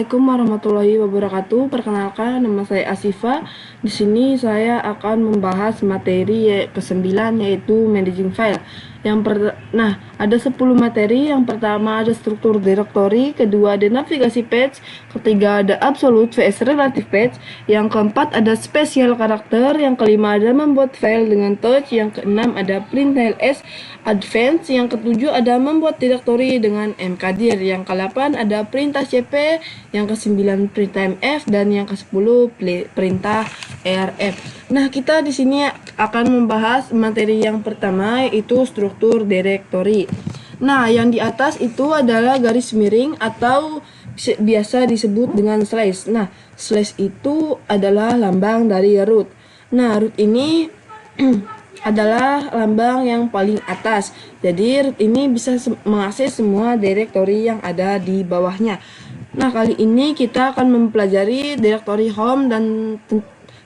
Assalamualaikum warahmatullahi wabarakatuh. Perkenalkan, nama saya Asifa. Di sini saya akan membahas materi ke-9 yaitu managing file. Nah, ada 10 materi. Yang pertama ada struktur directory, kedua ada navigasi page, ketiga ada absolute vs relative page, yang keempat ada special karakter, yang kelima ada membuat file dengan touch, yang keenam ada print ls advance, yang ketujuh ada membuat directory dengan mkdir, yang ke-8 ada perintah cp, yang ke-9 perintah mf, dan yang ke-10 perintah erf. Nah, kita di sini akan membahas materi yang pertama yaitu struktur directory. Nah, yang di atas itu adalah garis miring atau biasa disebut dengan slash. Nah, slash itu adalah lambang dari root. Nah, root ini adalah lambang yang paling atas. Jadi root ini bisa mengakses semua directory yang ada di bawahnya. Nah, kali ini kita akan mempelajari directory home dan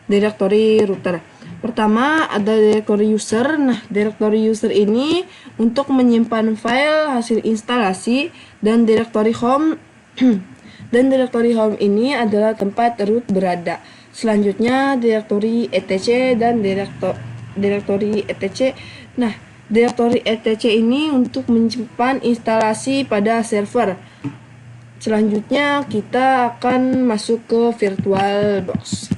directory router. Pertama ada directory user. Nah, directory user ini untuk menyimpan file hasil instalasi, dan directory home dan directory home ini adalah tempat root berada. Selanjutnya directory etc dan directory etc. Nah, directory etc ini untuk menyimpan instalasi pada server. Selanjutnya kita akan masuk ke VirtualBox.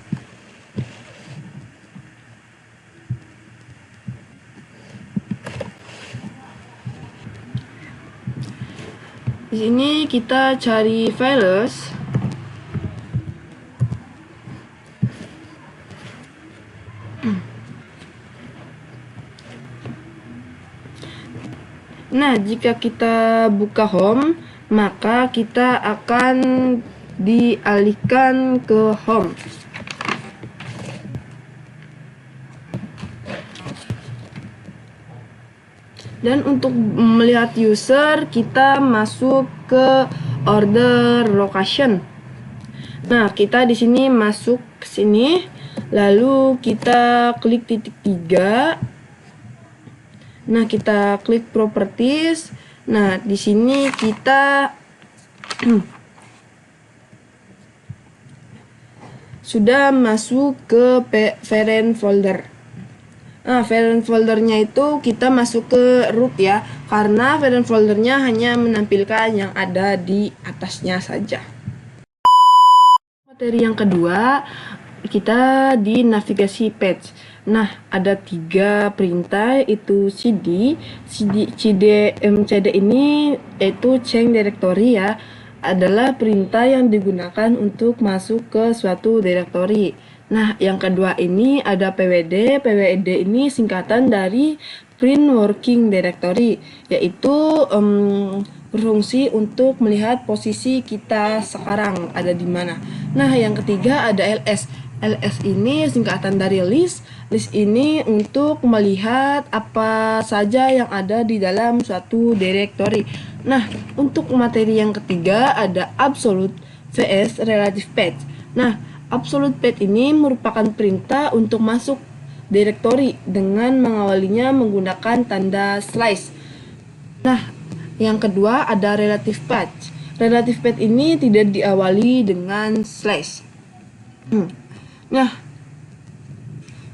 Di sini kita cari files. Nah, jika kita buka home, maka kita akan dialihkan ke home. Dan untuk melihat user, kita masuk ke order location. Nah, kita di sini masuk ke sini, lalu kita klik titik 3. Nah, kita klik properties. Nah, di sini kita sudah masuk ke parent folder. Nah, parent foldernya itu kita masuk ke root ya, karena parent foldernya hanya menampilkan yang ada di atasnya saja. Materi yang kedua, kita di navigasi page. Nah, ada 3 perintah, itu cd, mcd ini yaitu change directory ya, adalah perintah yang digunakan untuk masuk ke suatu directory. Nah, yang kedua ini ada pwd. Pwd ini singkatan dari print working directory, yaitu berfungsi untuk melihat posisi kita sekarang ada di mana. Nah, yang ketiga ada ls. ls ini singkatan dari list. List ini untuk melihat apa saja yang ada di dalam suatu directory. Nah, untuk materi yang ketiga ada absolute vs relative page. Nah, absolute page ini merupakan perintah untuk masuk directory dengan mengawalinya menggunakan tanda slash. Nah, yang kedua ada relative page. Relative page ini tidak diawali dengan slash. Nah,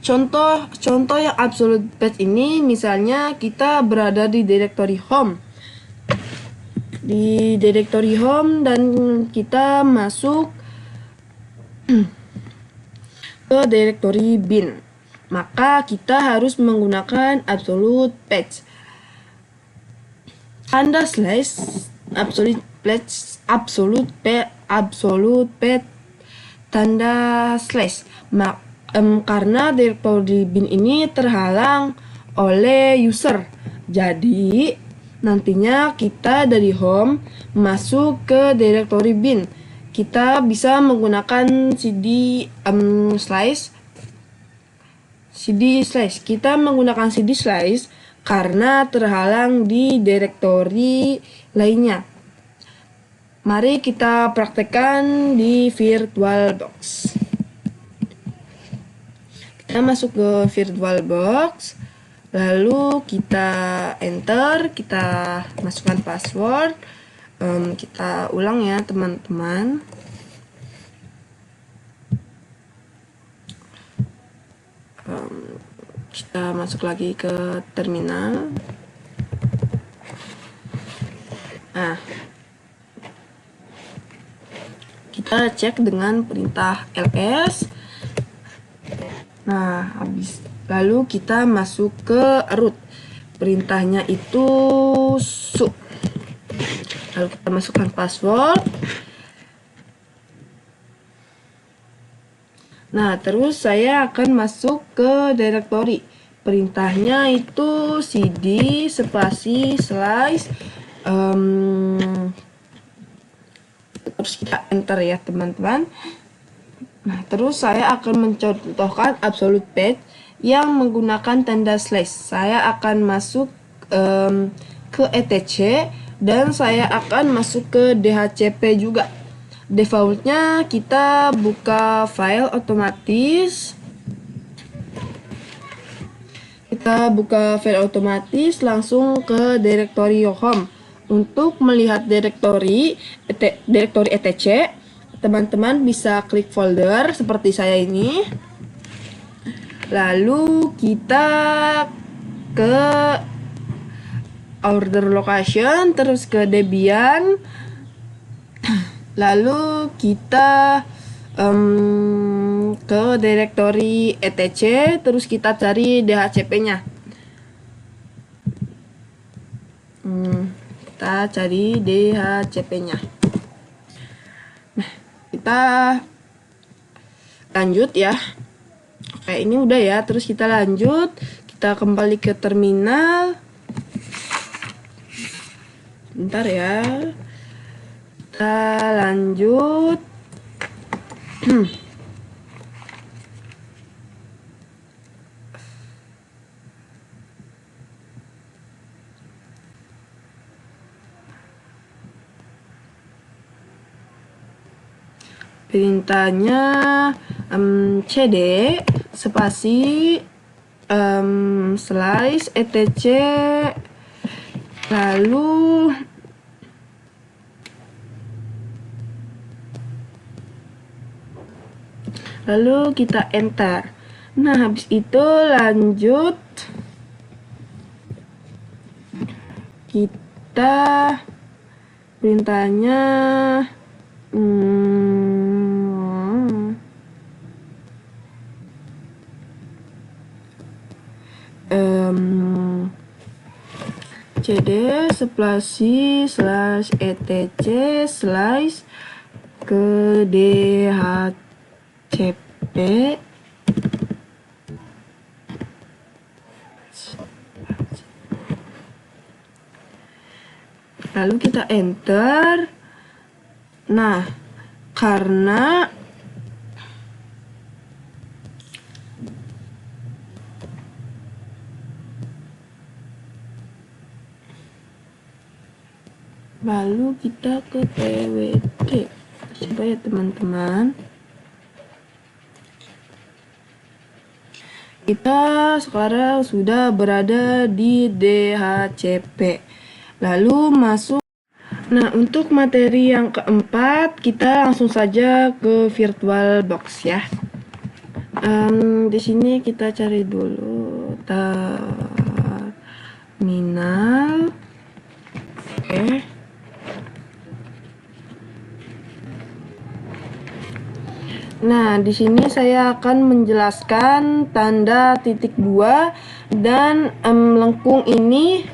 contoh yang absolute page ini, misalnya kita berada di directory home. Di directory home dan kita masuk ke directory bin, maka kita harus menggunakan absolute page. Tanda slash absolute page tanda slash. Karena directory bin ini terhalang oleh user, jadi nantinya kita dari home masuk ke directory bin, kita bisa menggunakan cd slash. Kita menggunakan cd slash karena terhalang di directory lainnya. Mari kita praktekkan di VirtualBox. Kita masuk ke VirtualBox, lalu kita enter, kita masukkan password. Kita ulang ya teman-teman. Kita masuk lagi ke terminal. Nah, kita cek dengan perintah ls. Nah, lalu kita masuk ke root. Perintahnya itu su. Lalu kita masukkan password. Nah, terus saya akan masuk ke directory. Perintahnya itu cd spasi slash terus kita enter ya teman-teman. Nah, terus saya akan mencontohkan absolute path yang menggunakan tanda slash. Saya akan masuk ke etc dan saya akan masuk ke dhcp juga. Defaultnya kita buka file otomatis. Kita buka file otomatis langsung ke directory home. Untuk melihat directory etc, teman-teman bisa klik folder seperti saya ini. Lalu kita ke order location, terus ke Debian. Lalu kita ke directory etc, terus kita cari dhcp-nya. Kita cari dhcp-nya. Nah, kita lanjut ya. Oke, ini udah ya. Terus kita lanjut, kita kembali ke terminal. Bentar ya. Kita lanjut. Perintahnya cd spasi slash etc, lalu kita enter. Nah, habis itu lanjut kita perintahnya cd spasi slash etc slash ke dhcp lalu kita enter. Nah, karena lalu kita ke pwd. Coba ya teman-teman. Kita sekarang sudah berada di dhcp. Lalu masuk. Nah, untuk materi yang keempat, kita langsung saja ke VirtualBox ya. Di sini kita cari dulu terminal. Oke. Nah, di sini saya akan menjelaskan tanda titik 2 dan lengkung ini.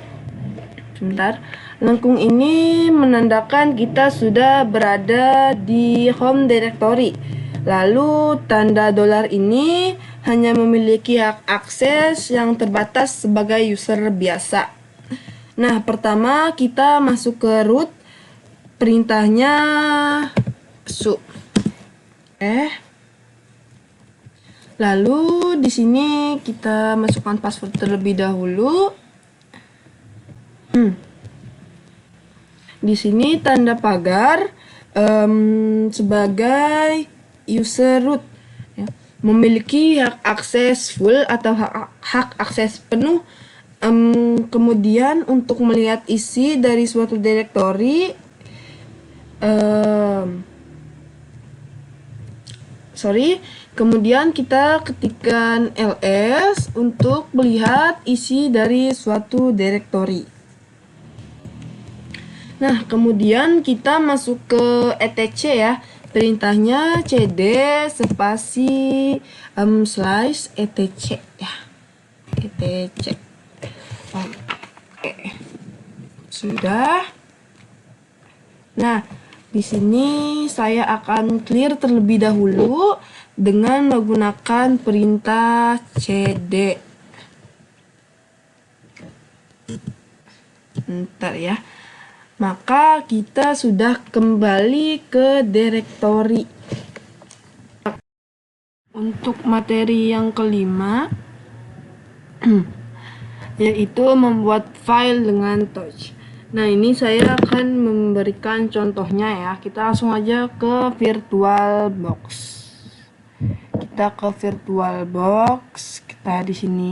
Sebentar. Lengkung ini menandakan kita sudah berada di home directory. Lalu tanda dolar ini hanya memiliki hak akses yang terbatas sebagai user biasa. Nah, pertama kita masuk ke root. Perintahnya su. Lalu di sini kita masukkan password terlebih dahulu. Di sini tanda pagar sebagai user root ya, memiliki hak akses full atau hak akses penuh. Kemudian untuk melihat isi dari suatu directory Kemudian kita ketikkan ls untuk melihat isi dari suatu directory. Nah, kemudian kita masuk ke etc ya. Perintahnya cd spasi slash etc ya. etc. Oke. Sudah. Nah, di sini saya akan clear terlebih dahulu dengan menggunakan perintah cd. Bentar ya. Maka kita sudah kembali ke directory. Untuk materi yang kelima yaitu membuat file dengan Touch. Nah, ini saya akan memberikan contohnya ya. Kita langsung aja ke VirtualBox. Kita ke VirtualBox, kita di sini.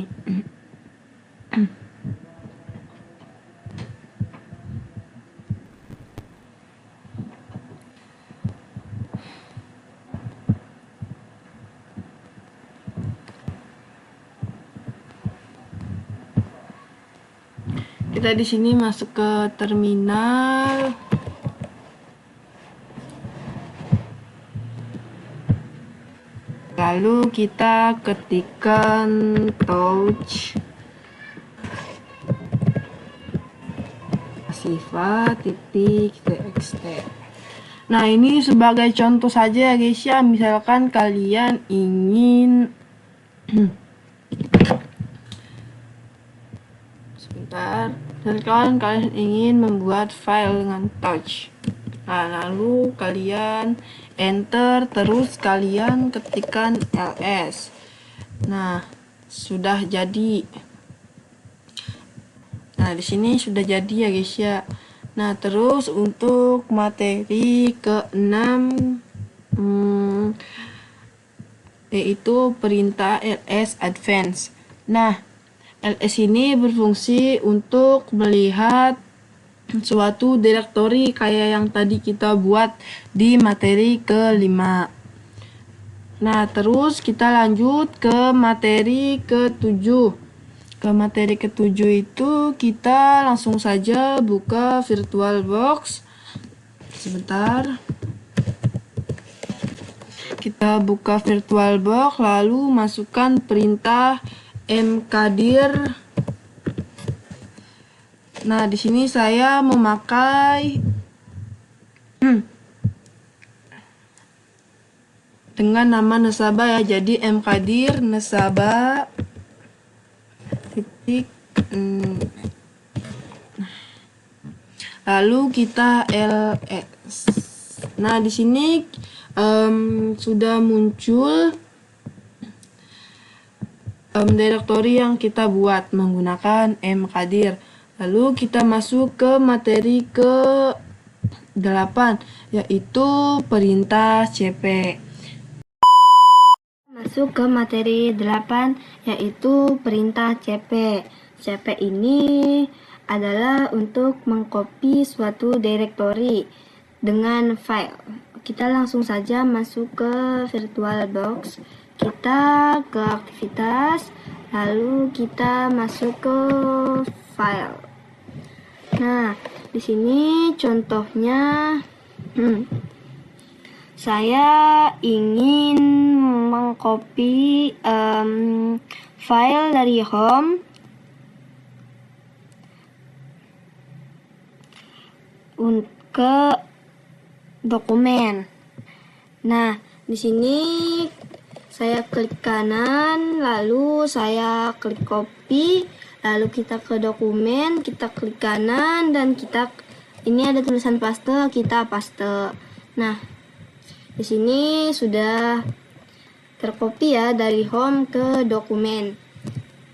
Kita di sini masuk ke terminal. Lalu kita ketikkan touch asifa.txt. Nah, ini sebagai contoh saja ya guys ya. Misalkan kalian ingin misalkan kalian ingin membuat file dengan touch. Nah, lalu kalian enter, terus kalian ketikkan ls. Nah, sudah jadi. Nah, di sini sudah jadi ya guys ya. Nah, terus untuk materi ke-6 yaitu perintah ls advance. Nah, ls ini berfungsi untuk melihat suatu directory kayak yang tadi kita buat di materi ke-5. Nah, terus kita lanjut ke materi ke-7. Ke materi ke-7 itu kita langsung saja buka VirtualBox. Sebentar. Kita buka VirtualBox, lalu masukkan perintah mkdir. Nah, di sini saya memakai dengan nama nasabah ya. Jadi mkdir nasabah titik lalu kita ls. Nah, di sini sudah muncul directory yang kita buat menggunakan mkdir. Lalu kita masuk ke materi ke-8 yaitu perintah cp. Masuk ke materi 8 yaitu perintah cp. cp ini adalah untuk mengcopy suatu directory dengan file. Kita langsung saja masuk ke VirtualBox. Kita ke aktivitas, lalu kita masuk ke file. Nah, di sini contohnya saya ingin mengcopy file dari home ke dokumen. Nah, di sini saya klik kanan, lalu saya klik copy, lalu kita ke dokumen, kita klik kanan dan ini ada tulisan paste, kita paste. Nah, di sini sudah tercopy ya dari home ke dokumen.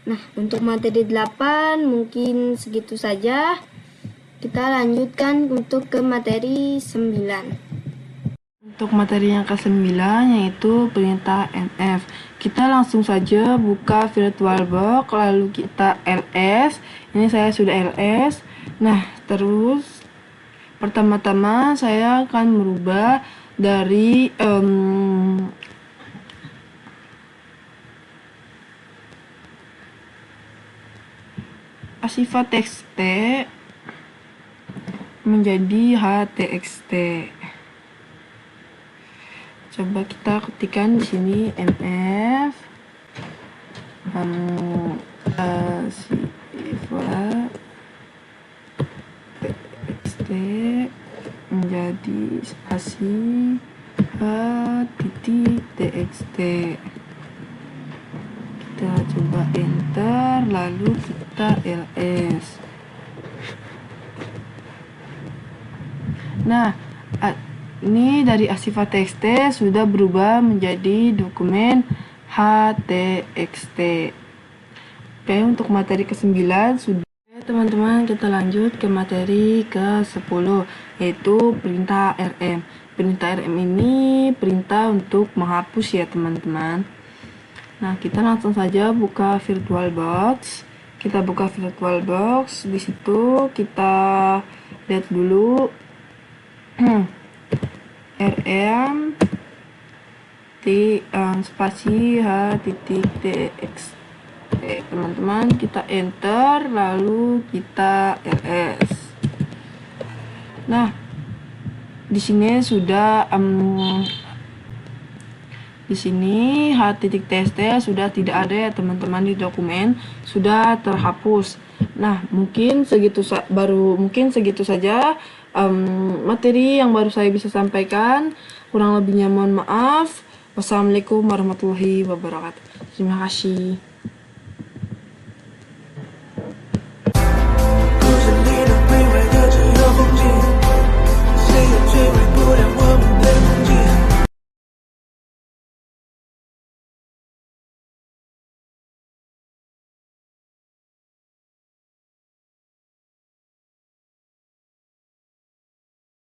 Nah, untuk materi 8 mungkin segitu saja. Kita lanjutkan untuk ke materi 9. Untuk materi yang ke-9 yaitu perintah nf. Kita langsung saja buka VirtualBox, lalu kita ls. Ini saya sudah ls. Nah, terus pertama-tama saya akan merubah dari Asifa txt menjadi htxt. Coba kita ketikkan di sini mf Asifa txt menjadi spasi h.txt. Kita coba enter, lalu kita ls. Nah, ini dari Asifa txt sudah berubah menjadi dokumen htxt. Oke, untuk materi ke-9 sudah. Teman-teman, kita lanjut ke materi ke-10, yaitu perintah rm. Perintah rm ini perintah untuk menghapus ya teman-teman. Nah, kita langsung saja buka VirtualBox. Kita buka VirtualBox. Di situ kita lihat dulu rm spasi h.txt. Teman-teman, kita enter, lalu kita ls. Nah, di sini sudah di sini h.txt sudah tidak ada ya teman-teman di dokumen, sudah terhapus. Nah, mungkin segitu saja materi yang baru saya bisa sampaikan. Kurang lebihnya mohon maaf. Wassalamualaikum warahmatullahi wabarakatuh. Terima kasih.